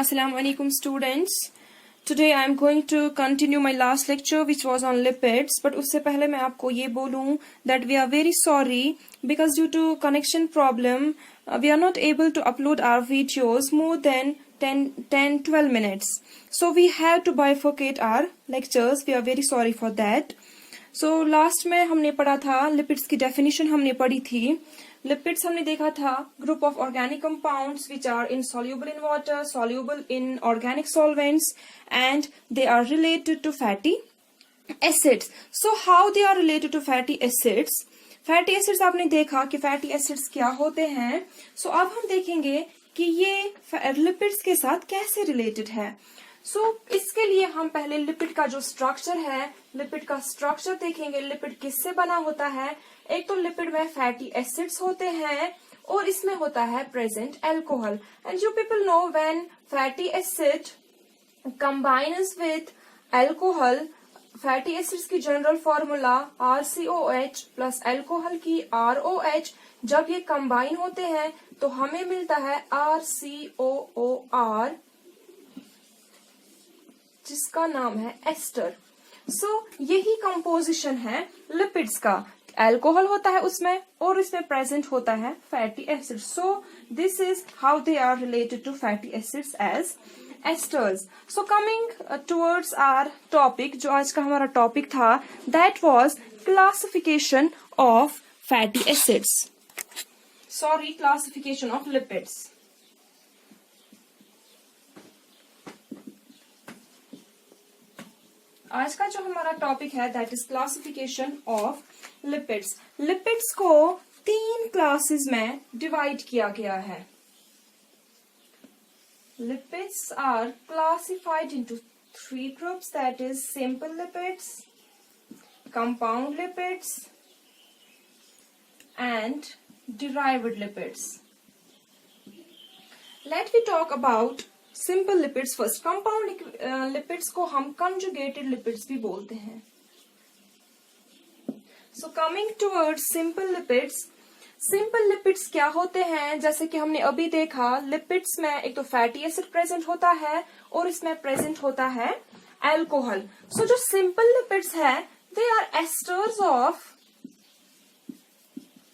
Assalamu alaikum students. Today I am going to continue my last lecture which was on lipids. But उससे पहले मैं आपको ये बोलूँ that we are very sorry because due to connection problem we are not able to upload our videos more than 10-12 minutes. So we have to bifurcate our lectures. We are very sorry for that. So last में हमने पढ़ा था lipids की definition हमने पढ़ी थी. Lipids हमने देखा था group of organic compounds which are insoluble in water, soluble in organic solvents, and they are related to fatty acids. So how they are related to fatty acids? Fatty acids आपने देखा कि fatty acids क्या होते हैं. So अब हम देखेंगे कि ये lipids के साथ कैसे related है. इसके लिए हम पहले लिपिड का जो स्ट्रक्चर है, लिपिड का स्ट्रक्चर देखेंगे. लिपिड किससे बना होता है? एक तो लिपिड में फैटी एसिड्स होते हैं और इसमें होता है present alcohol. And you people know when fatty acid combines with alcohol, fatty acids की general formula RCOH plus alcohol की ROH. जब ये कंबाइन होते हैं तो हमें मिलता है RCOOR जिसका नाम है एस्टर. यही कंपोजिशन है लिपिड्स का. अल्कोहल होता है उसमें और इसमें प्रेजेंट होता है fatty acid. This is how they are related to fatty acids as esters. Coming towards our topic, जो आज का हमारा टॉपिक था, that was classification of fatty acids. Classification of lipids. आज का जो हमारा टॉपिक है that is classification of lipids. Lipids को 3 क्लासेस में डिवाइड किया गया है. Lipids are classified into 3 groups, that is simple lipids, compound lipids and derived lipids. Let we talk about simple lipids first. Compound lipids को हम conjugated lipids भी बोलते हैं. Coming towards simple lipids. Simple lipids क्या होते हैं? जैसे कि हमने अभी देखा, लिपिड्स में एक तो फैटी एसिड प्रेजेंट होता है और इसमें प्रेजेंट होता है अल्कोहल. जो सिंपल लिपिड्स है they are esters of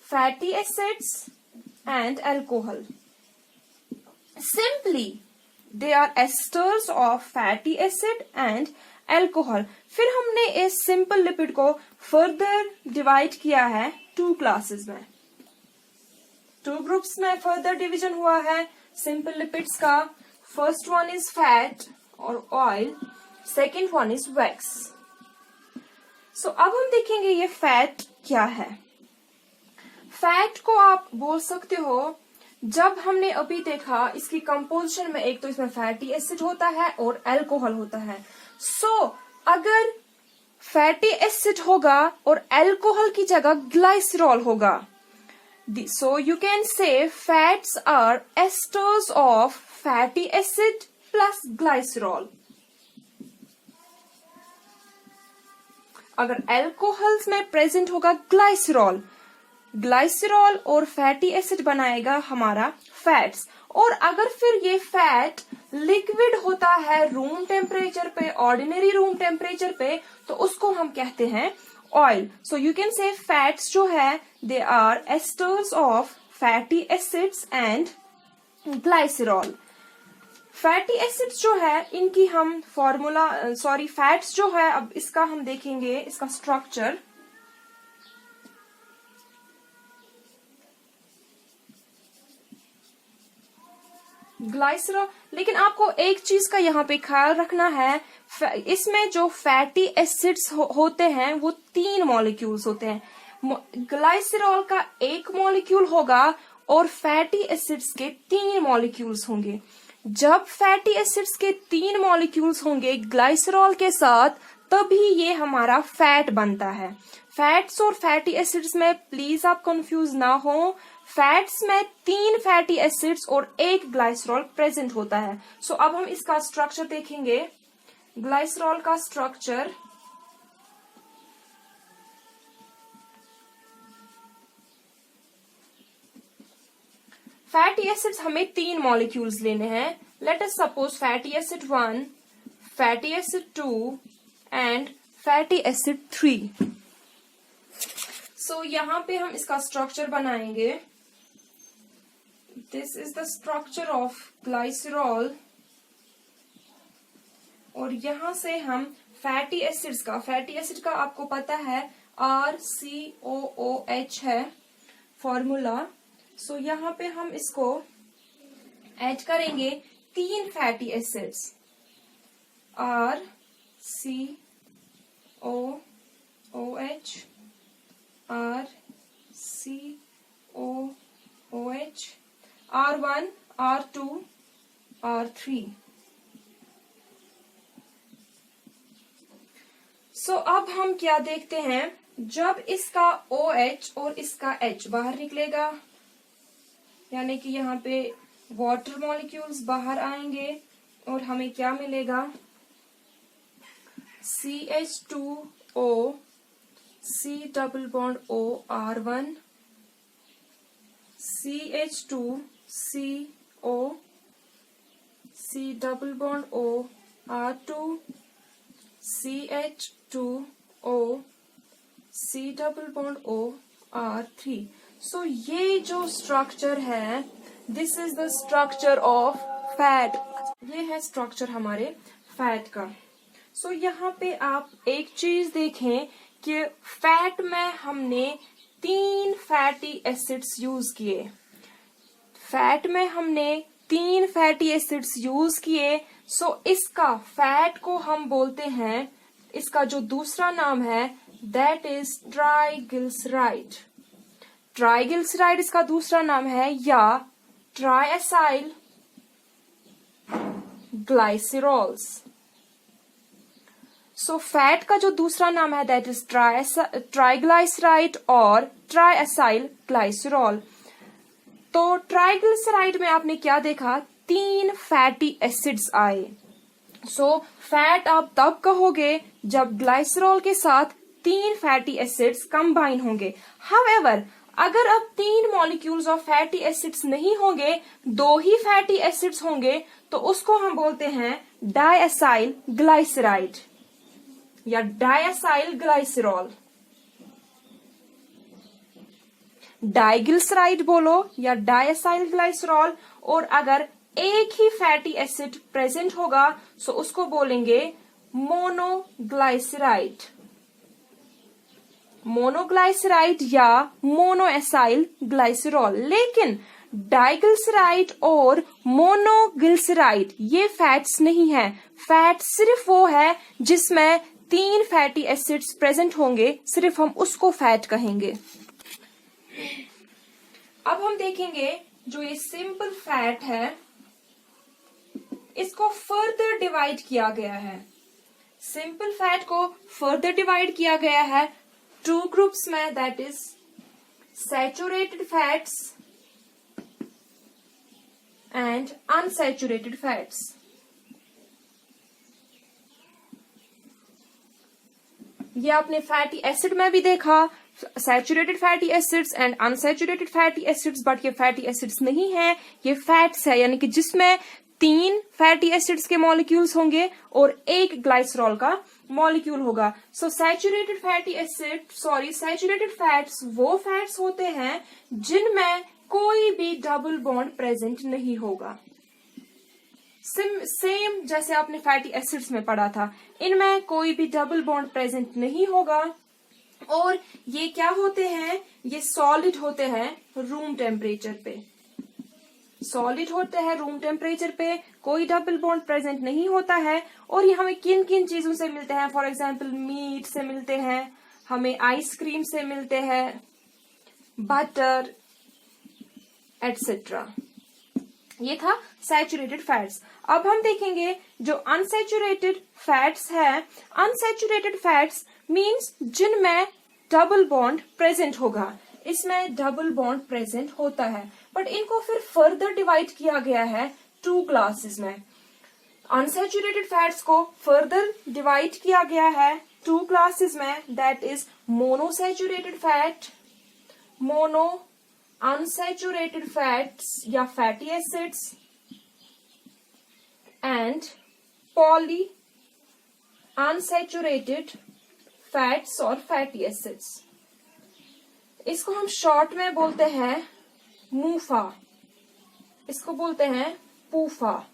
fatty acids and alcohol. Simply they are esters of fatty acid and alcohol. फिर हमने इस सिंपल लिपिड को फर्दर डिवाइड किया है 2 क्लासेस में. 2 ग्रुप्स में फर्दर डिवीजन हुआ है सिंपल लिपिड्स का. फर्स्ट वन इज फैट और oil, second one is wax. अब हम देखेंगे ये फैट क्या है. फैट को आप बोल सकते हो, जब हमने अभी देखा इसकी कंपोजिशन में एक तो इसमें फैटी एसिड होता है और अल्कोहल होता है. अगर फैटी एसिड होगा और अल्कोहल की जगह ग्लाइसरॉल होगा, you can say fats are esters of fatty acid plus glycerol. अगर अल्कोहल में प्रेजेंट होगा ग्लाइसरॉल, ग्लाइसरॉल और फैटी एसिड बनाएगा हमारा फैट्स. और अगर फिर ये फैट लिक्विड होता है रूम टेम्परेचर पे, ऑर्डिनरी रूम टेम्परेचर पे, तो उसको हम कहते हैं oil. You can say fats जो है they are esters of fatty acids and glycerol. Fatty acids जो है इनकी हम फॉर्मूला फैट्स जो है, अब इसका हम देखेंगे इसका स्ट्रक्चर. ग्लाइसरॉल. लेकिन आपको एक चीज का यहाँ पे ख्याल रखना है, इसमें जो फैटी एसिड्स होते हैं वो 3 मॉलिक्यूल्स होते हैं. ग्लाइसरॉल का 1 मॉलिक्यूल होगा और फैटी एसिड्स के 3 मॉलिक्यूल्स होंगे. जब फैटी एसिड्स के 3 मॉलिक्यूल्स होंगे ग्लाइसरॉल के साथ, तभी ये हमारा फैट बनता है. फैट्स और फैटी एसिड्स में प्लीज आप कंफ्यूज ना हो. फैट्स में 3 फैटी एसिड्स और 1 ग्लाइसरॉल प्रेजेंट होता है. अब हम इसका स्ट्रक्चर देखेंगे. ग्लाइसरॉल का स्ट्रक्चर, फैटी एसिड्स हमें 3 मॉलिक्यूल्स लेने हैं. Let us suppose fatty acid 1, fatty acid 2 and fatty acid 3. सो यहां पे हम इसका स्ट्रक्चर बनाएंगे. This is the structure of glycerol. और यहां से हम फैटी एसिड का आपको पता है RCOOH है फॉर्मूला. सो यहाँ पे हम इसको ऐड करेंगे 3 fatty acids RCOOH, RCOOH, R1, R2, R3. सो अब हम क्या देखते हैं, जब इसका OH और इसका H बाहर निकलेगा, यानी कि यहाँ पे वाटर मॉलिक्यूल्स बाहर आएंगे और हमें क्या मिलेगा, CH2O, C double bond O, R1, CH2, CO, C double bond O, R2, CH2O, C double bond O, R3. सो ये जो स्ट्रक्चर है, this is the structure of fat. ये है स्ट्रक्चर हमारे फैट का. सो यहाँ पे आप एक चीज देखें कि फैट में हमने 3 फैटी एसिड्स यूज किए. सो इसका फैट को हम बोलते हैं, इसका जो दूसरा नाम है दैट इज ट्राइग्लिसराइड. ट्राइग्लिसराइड इसका दूसरा नाम है, या ट्राइएसाइल ग्लाइसरॉल्स. सो फैट का जो दूसरा नाम है दैट इज ट्राइग्लिसराइड और ट्राइएसाइल ग्लाइसरॉल. तो ट्राइग्लिसराइड में आपने क्या देखा, 3 फैटी एसिड्स आए. सो फैट आप तब कहोगे जब ग्लाइसरॉल के साथ 3 फैटी एसिड्स कंबाइन होंगे. हाउएवर, अगर अब 3 मॉलिक्यूल्स ऑफ फैटी एसिड्स नहीं होंगे, 2 ही फैटी एसिड्स होंगे, तो उसको हम बोलते हैं डाइएसाइल ग्लाइसराइड या डाइएसाइल ग्लाइसरॉल. डाइग्लिसराइड बोलो या डाइएसाइल ग्लाइसरॉल. और अगर एक ही फैटी एसिड प्रेजेंट होगा तो उसको बोलेंगे मोनोग्लाइसराइड. मोनोग्लाइसराइड या मोनोएसाइल ग्लाइसरॉल. लेकिन डाइग्लिसराइड और मोनोग्लिसराइड ये फैट्स नहीं है. फैट सिर्फ वो है जिसमें 3 फैटी एसिड्स प्रेजेंट होंगे, सिर्फ हम उसको फैट कहेंगे. अब हम देखेंगे जो ये सिंपल फैट है, इसको फर्दर डिवाइड किया गया है. सिंपल फैट को फर्दर डिवाइड किया गया है 2 ग्रुप्स में, that is saturated fats and unsaturated fats. ये आपने फैटी एसिड में भी देखा, saturated fatty acids and unsaturated fatty acids. But ये फैटी एसिड्स नहीं है, ये फैट्स है, यानी कि जिसमें 3 फैटी एसिड्स के मॉलिक्यूल्स होंगे और 1 ग्लाइसरॉल का मॉलिक्यूल होगा. सो सैचुरेटेड फैट्स वो फैट्स होते हैं जिनमें कोई भी डबल बॉन्ड प्रेजेंट नहीं होगा. सेम जैसे आपने फैटी एसिड्स में पढ़ा था, इनमें कोई भी डबल बॉन्ड प्रेजेंट नहीं होगा. और ये क्या होते हैं, ये सॉलिड होते हैं रूम टेम्परेचर पे. कोई डबल बॉन्ड प्रेजेंट नहीं होता है. और ये हमें किन किन चीजों से मिलते हैं, फॉर एग्जाम्पल मीट से मिलते हैं, हमें आइसक्रीम से मिलते हैं, बटर एटसेट्रा. ये था सैचुरेटेड फैट्स. अब हम देखेंगे जो अनसैचुरेटेड फैट्स है. अनसैचुरेटेड फैट्स मीन्स जिनमें डबल बॉन्ड प्रेजेंट होगा. इसमें डबल बॉन्ड प्रेजेंट होता है, बट इनको फिर फर्दर डिवाइड किया गया है 2 क्लासेस में. अनसैचुरेटेड फैट्स को फर्दर डिवाइड किया गया है 2 क्लासेस में, that is monosaturated fat, mono unsaturated fats या fatty acids and poly unsaturated fats और फैटी एसिड्स। इसको हम शॉर्ट में बोलते हैं मूफा, इसको बोलते हैं पूफा,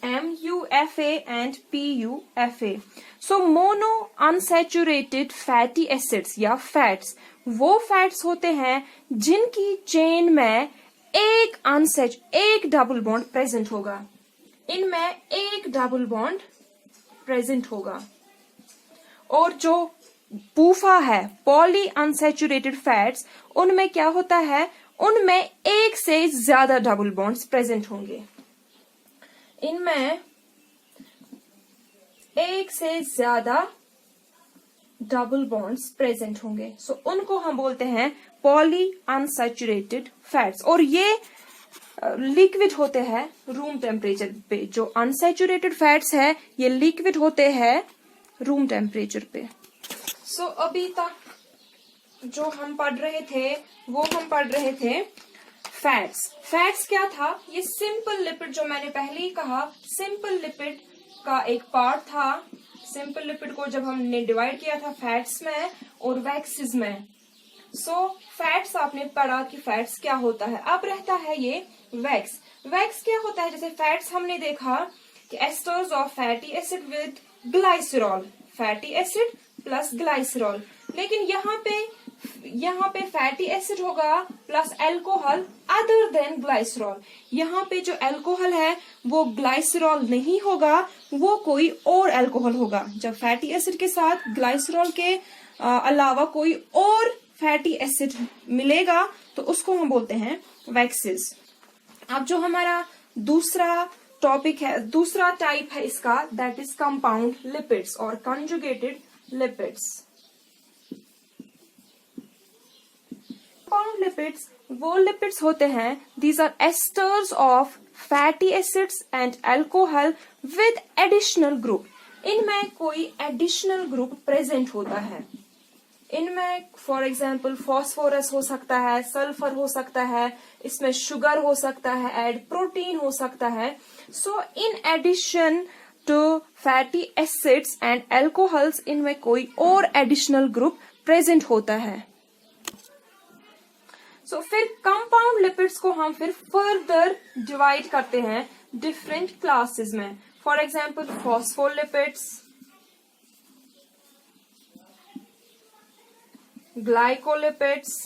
MUFA and PUFA। So mono unsaturated fatty acids या फैट्स वो फैट्स होते हैं जिनकी चेन में एक डबल बॉन्ड प्रेजेंट होगा, इनमें एक डबल बॉन्ड प्रेजेंट होगा। और जो पूफा है, पॉली अनसैचुरेटेड फैट्स, उनमें क्या होता है, उनमें एक से ज्यादा डबल बॉन्ड्स प्रेजेंट होंगे, इनमें एक से ज्यादा डबल बॉन्ड्स प्रेजेंट होंगे। सो उनको हम बोलते हैं पॉली अनसैचुरेटेड फैट्स। और ये लिक्विड होते हैं रूम टेम्परेचर पे। जो अनसैचुरेटेड फैट्स है ये लिक्विड होते हैं रूम टेम्परेचर पे। सो अभी तक जो हम पढ़ रहे थे वो हम पढ़ रहे थे फैट्स। फैट्स क्या था, ये सिंपल लिपिड, जो मैंने पहले ही कहा सिंपल लिपिड का एक पार्ट था। सिंपल लिपिड को जब हमने डिवाइड किया था फैट्स में और वैक्सेस में। सो फैट्स आपने पढ़ा कि फैट्स क्या होता है। अब रहता है ये वैक्स। वैक्स क्या होता है, जैसे फैट्स हमने देखा कि asters of fatty acid with glycerol, fatty acid plus glycerol. लेकिन यहाँ पे फैटी एसिड होगा plus alcohol other than glycerol. यहाँ पे जो एल्कोहल है वो ग्लाइसरॉल नहीं होगा, वो कोई और एल्कोहल होगा। जब फैटी एसिड के साथ ग्लाइसरॉल के अलावा कोई और फैटी एसिड मिलेगा तो उसको हम बोलते हैं वैक्सेस। अब जो हमारा दूसरा टॉपिक है, दूसरा टाइप है इसका, दैट इज कंपाउंड लिपिड्स और कंजुगेटेड लिपिड्स। कंपाउंड लिपिड्स वो लिपिड्स होते हैं, these are esters of fatty acids and alcohol with additional group. इनमें कोई एडिशनल ग्रुप प्रेजेंट होता है। इनमें फॉर एग्जाम्पल फॉस्फोरस हो सकता है, सल्फर हो सकता है, इसमें शुगर हो सकता है, ऐड प्रोटीन हो सकता है। So in addition to fatty acids and alcohols, इनमें कोई और एडिशनल ग्रुप प्रेजेंट होता है। सो फिर कंपाउंड लिपिड्स को हम फिर फर्दर डिवाइड करते हैं डिफरेंट क्लासेस में। For example phospholipids, glycolipids,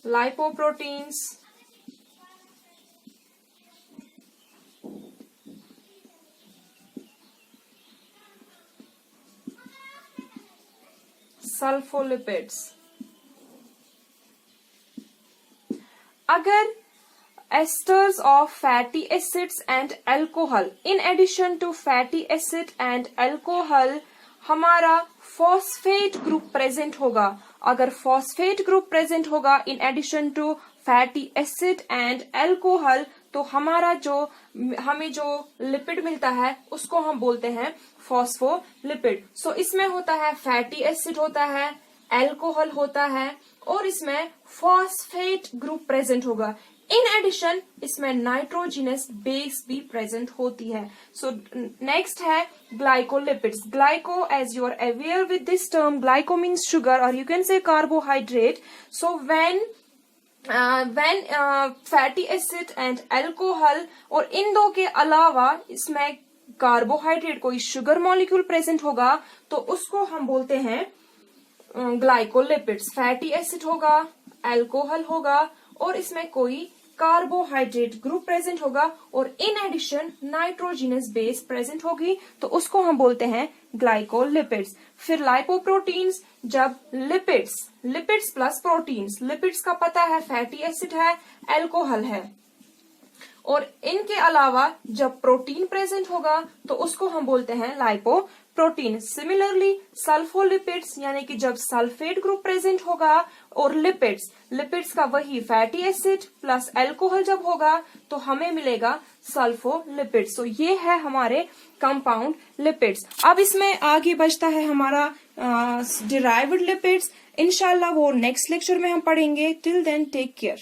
lipoproteins, सल्फोलिपिड्स। अगर esters of fatty acids and alcohol, in addition to fatty acid and alcohol, हमारा फॉस्फेट ग्रुप प्रेजेंट होगा। अगर फॉस्फेट ग्रुप प्रेजेंट होगा in addition to fatty acid and alcohol, तो हमें जो lipid मिलता है उसको हम बोलते हैं फॉस्फोलिपिड। सो इसमें होता है फैटी एसिड होता है, अल्कोहल होता है और इसमें फॉस्फेट ग्रुप प्रेजेंट होगा। इन एडिशन इसमें नाइट्रोजिनस बेस भी प्रेजेंट होती है। सो नेक्स्ट है glycolipids. Glyco, as you are aware with this term, glyco means sugar और you can say carbohydrate. So when fatty acid and alcohol और इन दो के अलावा इसमें कार्बोहाइड्रेट कोई शुगर मॉलिक्यूल प्रेजेंट होगा तो उसको हम बोलते हैं ग्लाइकोलिपिड्स। फैटी एसिड होगा, अल्कोहल होगा और इसमें कोई कार्बोहाइड्रेट ग्रुप प्रेजेंट होगा और in addition nitrogenous base present होगी तो उसको हम बोलते हैं ग्लाइकोलिपिड्स। फिर लाइपोप्रोटीन्स, जब लिपिड्स प्लस प्रोटीन्स, लिपिड्स का पता है फैटी एसिड है, अल्कोहल है और इनके अलावा जब प्रोटीन प्रेजेंट होगा तो उसको हम बोलते हैं लाइपोप्रोटीन। सिमिलरली सल्फोलिपिड्स, यानी कि जब सल्फेट ग्रुप प्रेजेंट होगा और लिपिड्स का वही फैटी एसिड प्लस अल्कोहल जब होगा तो हमें मिलेगा सल्फोलिपिड्स। तो ये है हमारे कंपाउंड लिपिड्स। अब इसमें आगे बचता है हमारा डिराइव्ड लिपिड्स, इंशाल्लाह वो नेक्स्ट लेक्चर में हम पढ़ेंगे. Till then take care.